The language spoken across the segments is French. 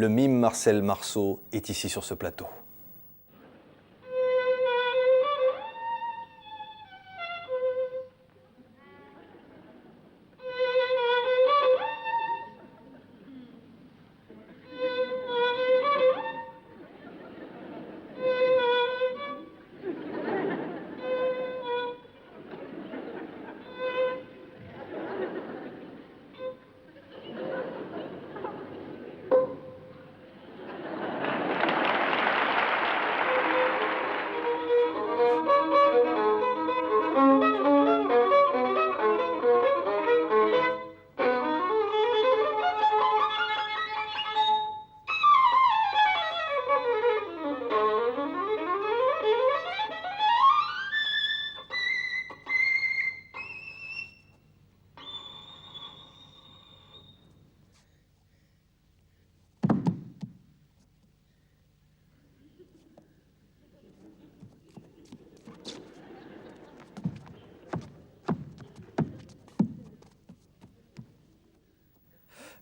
Le mime Marcel Marceau est ici sur ce plateau.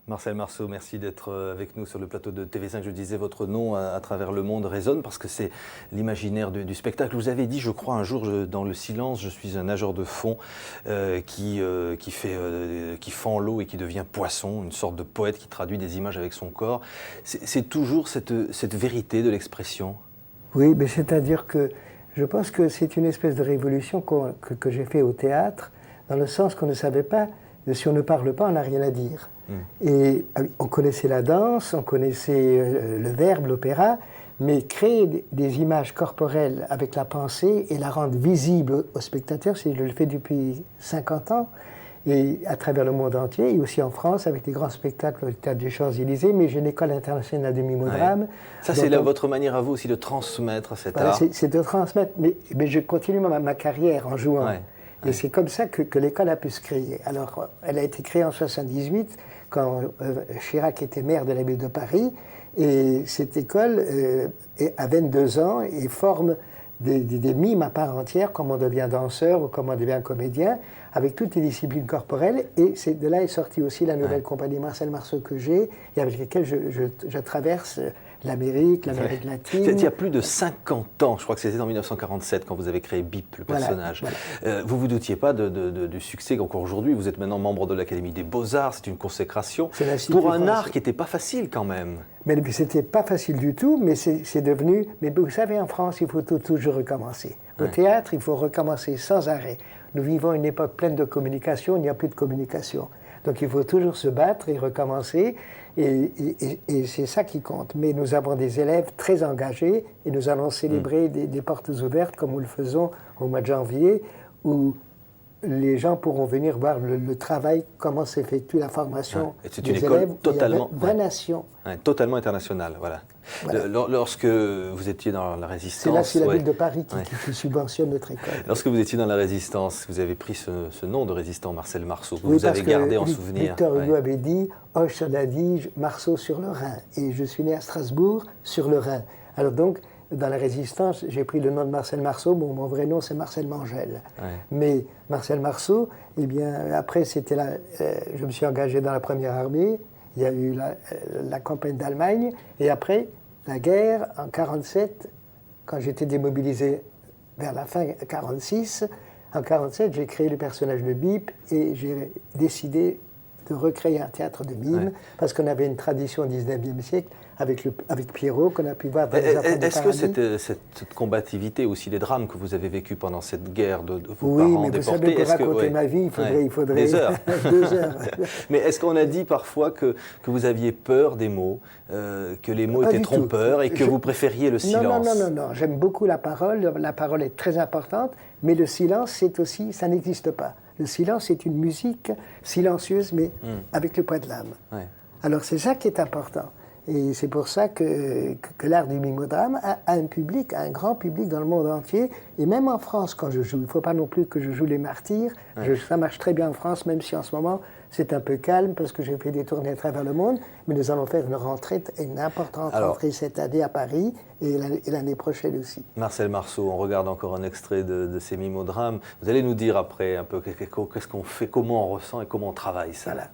Marcel Marceau, merci d'être avec nous sur le plateau de TV5. Je disais, votre nom à travers le monde résonne parce que c'est l'imaginaire du spectacle. Vous avez dit, je crois, un jour, dans le silence, je suis un nageur de fond qui fend l'eau et qui devient poisson, une sorte de poète qui traduit des images avec son corps. C'est toujours cette vérité de l'expression. Oui, mais c'est-à-dire que je pense que c'est une espèce de révolution que j'ai fait au théâtre, dans le sens qu'on ne savait pas, si on ne parle pas, on n'a rien à dire. Et on connaissait la danse, on connaissait le verbe, l'opéra, mais créer des images corporelles avec la pensée et la rendre visible au spectateur, je le fais depuis 50 ans, et à travers le monde entier, et aussi en France, avec des grands spectacles au Théâtre des Champs-Élysées, mais j'ai une école internationale de mimeaudrame. Ouais. Ça, c'est votre manière à vous aussi de transmettre cet art. C'est de transmettre, mais je continue ma carrière en jouant. Ouais. Et c'est comme ça que l'école a pu se créer. Alors, elle a été créée en 1978, quand Chirac était maire de la ville de Paris, et cette école a 22 ans et forme des mimes à part entière, comme on devient danseur ou comme on devient comédien, avec toutes les disciplines corporelles. Et de là est sortie aussi la nouvelle compagnie Marcel Marceau que j'ai, et avec laquelle je traverse l'Amérique latine. Il y a plus de 50 ans, je crois que c'était en 1947, quand vous avez créé Bip, le personnage. Voilà. Vous ne vous doutiez pas du succès qu'encore aujourd'hui, vous êtes maintenant membre de l'Académie des Beaux-Arts, c'est une consécration. Pour un art qui n'était pas facile quand même. Mais c'était pas facile du tout, mais c'est devenu... Mais vous savez, en France, il faut toujours recommencer. Au théâtre, il faut recommencer sans arrêt. Nous vivons une époque pleine de communication, il n'y a plus de communication. Donc il faut toujours se battre et recommencer, et c'est ça qui compte. Mais nous avons des élèves très engagés, et nous allons célébrer des portes ouvertes, comme nous le faisons au mois de janvier, où les gens pourront venir voir le travail, comment s'effectue la formation des élèves. Totalement, 20 nations. Totalement internationale, voilà. Lorsque vous étiez dans la Résistance... C'est la ville de Paris qui subventionne notre école. Lorsque vous étiez dans la Résistance, vous avez pris ce nom de résistant, Marcel Marceau, que vous avez gardé en souvenir. Victor Hugo avait dit « Hoche sur l'Adige, Marceau sur le Rhin ». Et je suis né à Strasbourg, sur le Rhin. Alors donc, dans la Résistance, j'ai pris le nom de Marcel Marceau. Bon, mon vrai nom, c'est Marcel Mangel. Mais Marcel Marceau, eh bien, après, je me suis engagé dans la première armée. Il y a eu la campagne d'Allemagne. Et après, la guerre, en 1947, quand j'étais démobilisé vers la fin 1946, en 1947, j'ai créé le personnage de Bip et j'ai décidé de recréer un théâtre de mime parce qu'on avait une tradition au 19e siècle avec Pierrot qu'on a pu voir dans les Enfants du Paradis. Est-ce que cette combativité, aussi les drames que vous avez vécus pendant cette guerre de vos parents déportés... Oui, mais vous savez, pour raconter ma vie, il faudrait des heures. 2 heures. Mais est-ce qu'on a dit parfois que vous aviez peur des mots, que les mots étaient trompeurs et que vous préfériez le silence? Non. J'aime beaucoup la parole. La parole est très importante, mais le silence, ça n'existe pas. Le silence, c'est une musique silencieuse, mais avec le poids de l'âme. Alors c'est ça qui est important. Et c'est pour ça que l'art du mimeaudrame a un public, un grand public dans le monde entier. Et même en France, quand je joue, il ne faut pas non plus que je joue les martyrs. Ça marche très bien en France, même si en ce moment, c'est un peu calme parce que j'ai fait des tournées à travers le monde. Mais nous allons faire une importante rentrée cette année à Paris et l'année prochaine aussi. Marcel Marceau, on regarde encore un extrait de ces mimeaudrames. Vous allez nous dire après un peu qu'est-ce qu'on fait, comment on ressent et comment on travaille ça. Voilà.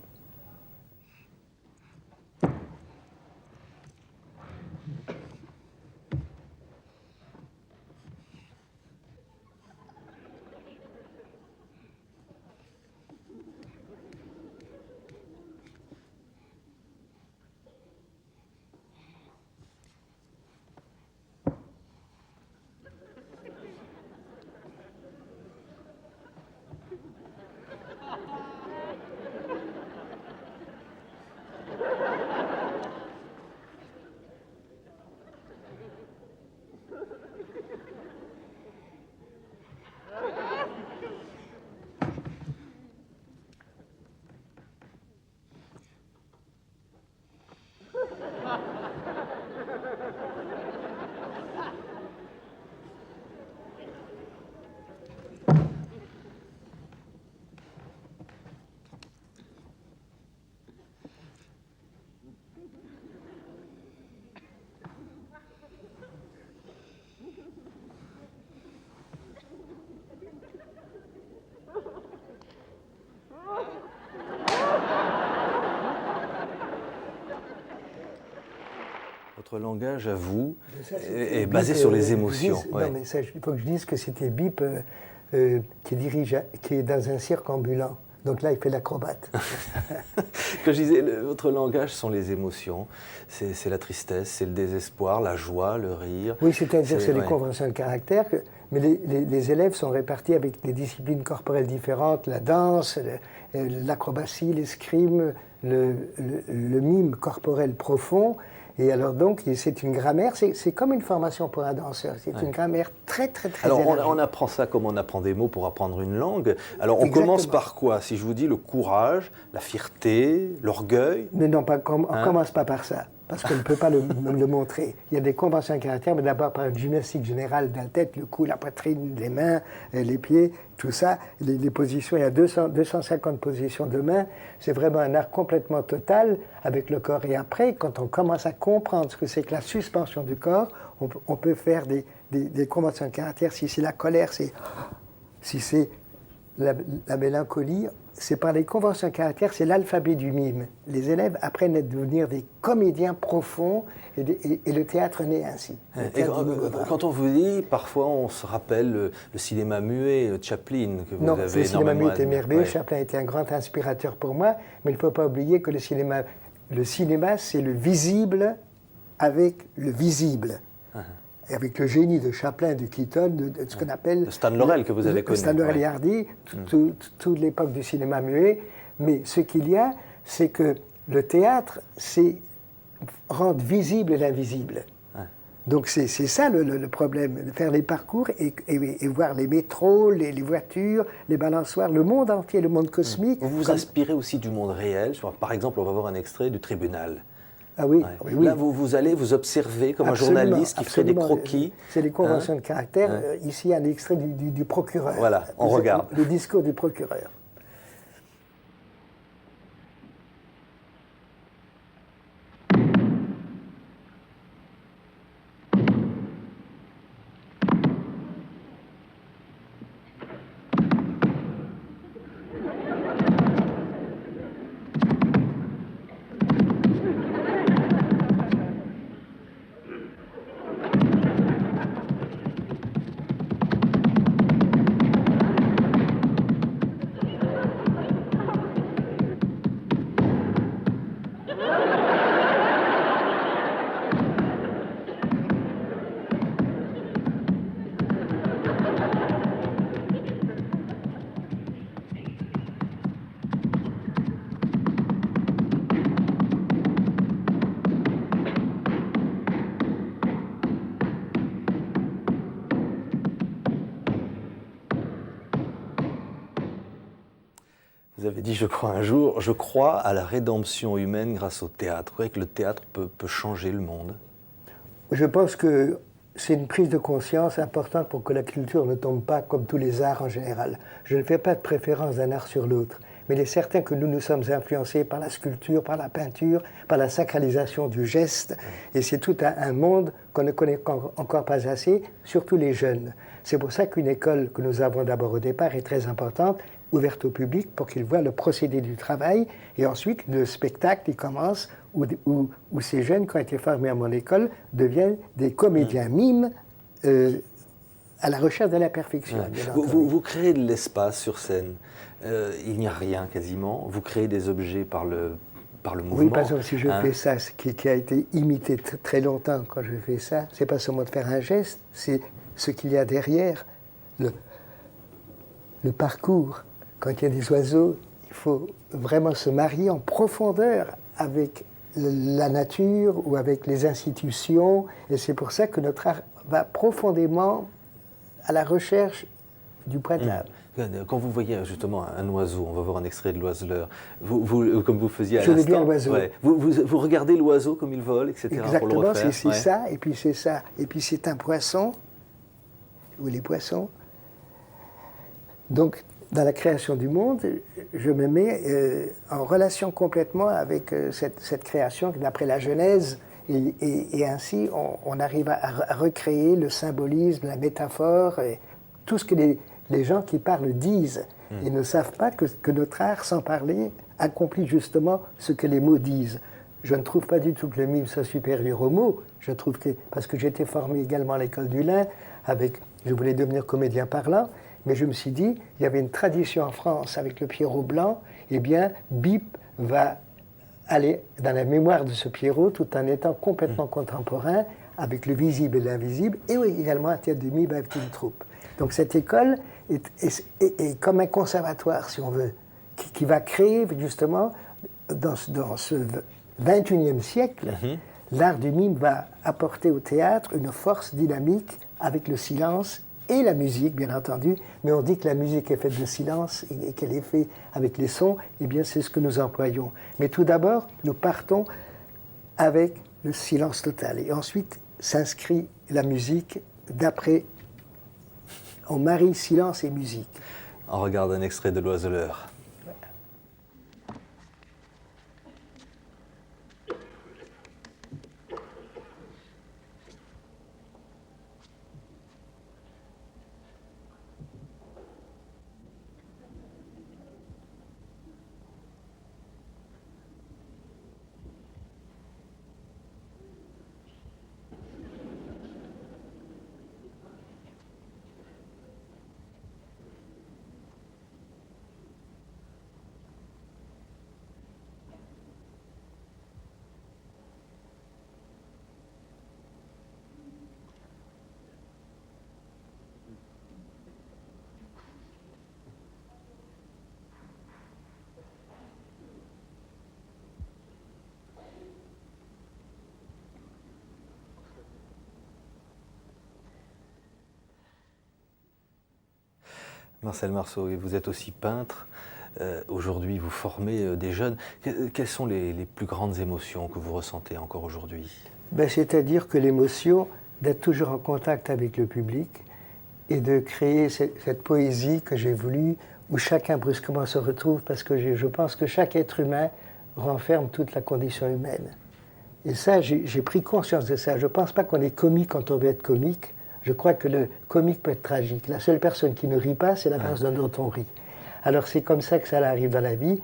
Votre langage, à vous, Ça, est basé sur les émotions. Non, mais ça, il faut que je dise que c'était Bip qui est dans un cirque ambulant. Donc là, il fait l'acrobate. Quand je disais, votre langage sont les émotions, c'est la tristesse, c'est le désespoir, la joie, le rire. Oui, c'est-à-dire c'est les conventions de caractère, mais les élèves sont répartis avec des disciplines corporelles différentes, la danse, l'acrobatie, l'escrime, le mime corporel profond. Et alors donc, c'est une grammaire, c'est comme une formation pour un danseur, c'est une grammaire très Alors élargie. on apprend ça comme on apprend des mots pour apprendre une langue. Alors on commence par quoi? Si je vous dis le courage, la fierté, l'orgueil? Mais non, on ne commence pas par ça, parce qu'on ne peut pas le montrer. Il y a des conventions de caractère, mais d'abord par une gymnastique générale de la tête, le cou, la poitrine, les mains, les pieds, tout ça, les positions. Il y a 250 positions de mains. C'est vraiment un art complètement total avec le corps. Et après, quand on commence à comprendre ce que c'est que la suspension du corps, on peut faire des conventions de caractère. Si c'est la colère, si c'est la mélancolie, c'est par les conventions de caractère, c'est l'alphabet du mime. Les élèves apprennent à devenir des comédiens profonds et le théâtre naît ainsi. Quand on vous dit, parfois on se rappelle le cinéma muet, Chaplin, que vous avez le cinéma énormément muet était merveilleux, Chaplin était un grand inspirateur pour moi, mais il ne faut pas oublier que le cinéma, c'est le visible avec le visible. Et avec le génie de Chaplin, de Keaton, de ce qu'on appelle... Le Stan Laurel que vous avez connu. Stan Laurel et Hardy, toute l'époque du cinéma muet. Mais ce qu'il y a, c'est que le théâtre, c'est rendre visible l'invisible. Donc c'est ça le problème, de faire les parcours et voir les métros, les voitures, les balançoires, le monde entier, le monde cosmique. Vous vous inspirez aussi du monde réel. Par exemple, on va voir un extrait du tribunal. Ah oui, oui. Là, vous allez vous observer comme un journaliste qui fait des croquis. C'est les conventions de caractère. Ici, un extrait du procureur. Voilà, on regarde. Le discours du procureur. Vous avez dit, je crois un jour, je crois à la rédemption humaine grâce au théâtre. Vous croyez que le théâtre peut changer le monde? Je pense que c'est une prise de conscience importante pour que la culture ne tombe pas comme tous les arts en général. Je ne fais pas de préférence d'un art sur l'autre, mais il est certain que nous sommes influencés par la sculpture, par la peinture, par la sacralisation du geste, et c'est tout un monde qu'on ne connaît encore pas assez, surtout les jeunes. C'est pour ça qu'une école que nous avons d'abord au départ est très importante, ouverte au public pour qu'ils voient le procédé du travail, et ensuite le spectacle il commence où ces jeunes qui ont été formés à mon école deviennent des comédiens mimes à la recherche de la perfection. Vous créez de l'espace sur scène, il n'y a rien quasiment, vous créez des objets par le mouvement. Oui, par exemple, si je fais ça, ce qui a été imité très longtemps quand je fais ça, c'est pas seulement de faire un geste, c'est ce qu'il y a derrière, le parcours. Quand il y a des oiseaux, il faut vraiment se marier en profondeur avec la nature ou avec les institutions. Et c'est pour ça que notre art va profondément à la recherche du point de l'âme. Quand vous voyez justement un oiseau, on va voir un extrait de l'oiseleur, comme vous faisiez à l'instant. Je veux bien l'oiseau. Ouais. Vous regardez l'oiseau comme il vole, etc. Exactement, pour le refaire. C'est ça, et puis c'est ça. Et puis c'est un poisson, ou les poissons. Donc, dans la création du monde, je me mets en relation complètement avec cette création d'après la Genèse, et ainsi on arrive à recréer le symbolisme, la métaphore, et tout ce que les gens qui parlent disent. Ils ne savent pas que notre art, sans parler, accomplit justement ce que les mots disent. je ne trouve pas du tout que le mime soit supérieur au mot. Je trouve que, parce que j'étais formé également à l'école du Lin, je voulais devenir comédien parlant, mais je me suis dit, il y avait une tradition en France avec le Pierrot blanc, eh bien, Bip va aller dans la mémoire de ce Pierrot tout en étant complètement contemporain avec le visible et l'invisible, et oui, également un théâtre de mime avec une troupe. Donc cette école est comme un conservatoire, si on veut, qui va créer justement, dans ce 21e siècle, l'art du mime va apporter au théâtre une force dynamique avec le silence et la musique, bien entendu, mais on dit que la musique est faite de silence et qu'elle est faite avec les sons, eh bien c'est ce que nous employons. Mais tout d'abord, nous partons avec le silence total, et ensuite s'inscrit la musique d'après. On marie silence et musique. On regarde un extrait de L'Oiseleur. Marcel Marceau, vous êtes aussi peintre. Aujourd'hui, vous formez des jeunes. Quelles sont les plus grandes émotions que vous ressentez encore aujourd'hui? C'est-à-dire que l'émotion d'être toujours en contact avec le public et de créer cette poésie que j'ai voulu, où chacun brusquement se retrouve, parce que je pense que chaque être humain renferme toute la condition humaine. Et ça, j'ai pris conscience de ça. Je ne pense pas qu'on est comique quand on veut être comique. Je crois que le comique peut être tragique. La seule personne qui ne rit pas, c'est la personne dont on rit. Alors c'est comme ça que ça arrive dans la vie.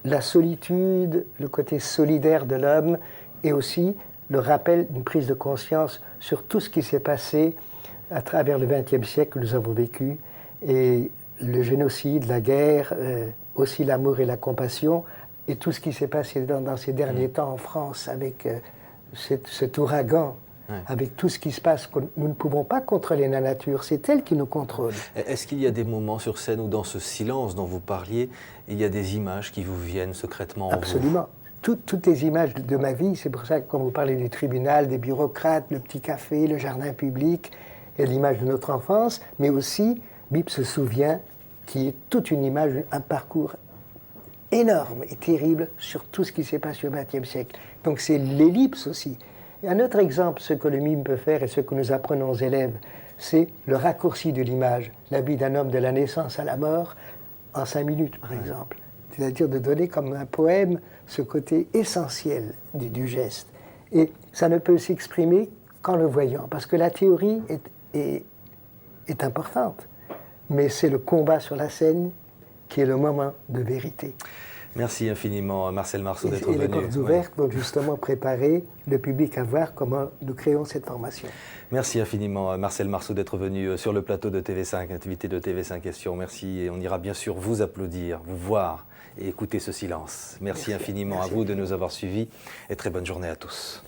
La solitude, le côté solidaire de l'homme, et aussi le rappel d'une prise de conscience sur tout ce qui s'est passé à travers le XXe siècle que nous avons vécu, et le génocide, la guerre, aussi l'amour et la compassion, et tout ce qui s'est passé dans ces derniers temps en France avec cet ouragan. Ouais. Avec tout ce qui se passe, nous ne pouvons pas contrôler la nature, c'est elle qui nous contrôle. Est-ce qu'il y a des moments sur scène où dans ce silence dont vous parliez, il y a des images qui vous viennent secrètement en Absolument. Toutes les images de ma vie, c'est pour ça que quand vous parlez du tribunal, des bureaucrates, le petit café, le jardin public, et l'image de notre enfance, mais aussi, Bip se souvient, qui est toute une image, un parcours énorme et terrible sur tout ce qui s'est passé au XXe siècle. Donc c'est l'ellipse aussi. Et un autre exemple, ce que le mime peut faire et ce que nous apprenons aux élèves, c'est le raccourci de l'image, la vie d'un homme de la naissance à la mort, en 5 minutes par exemple. C'est-à-dire de donner comme un poème ce côté essentiel du geste. Et ça ne peut s'exprimer qu'en le voyant, parce que la théorie est importante, mais c'est le combat sur la scène qui est le moment de vérité. Merci infiniment, Marcel Marceau, d'être venu. Et les portes ouvertes vont justement préparer le public à voir comment nous créons cette formation. Merci infiniment, Marcel Marceau, d'être venu sur le plateau de TV5, invité de TV5 Questions. Merci, et on ira bien sûr vous applaudir, vous voir et écouter ce silence. Merci infiniment à vous de nous avoir suivis, et très bonne journée à tous.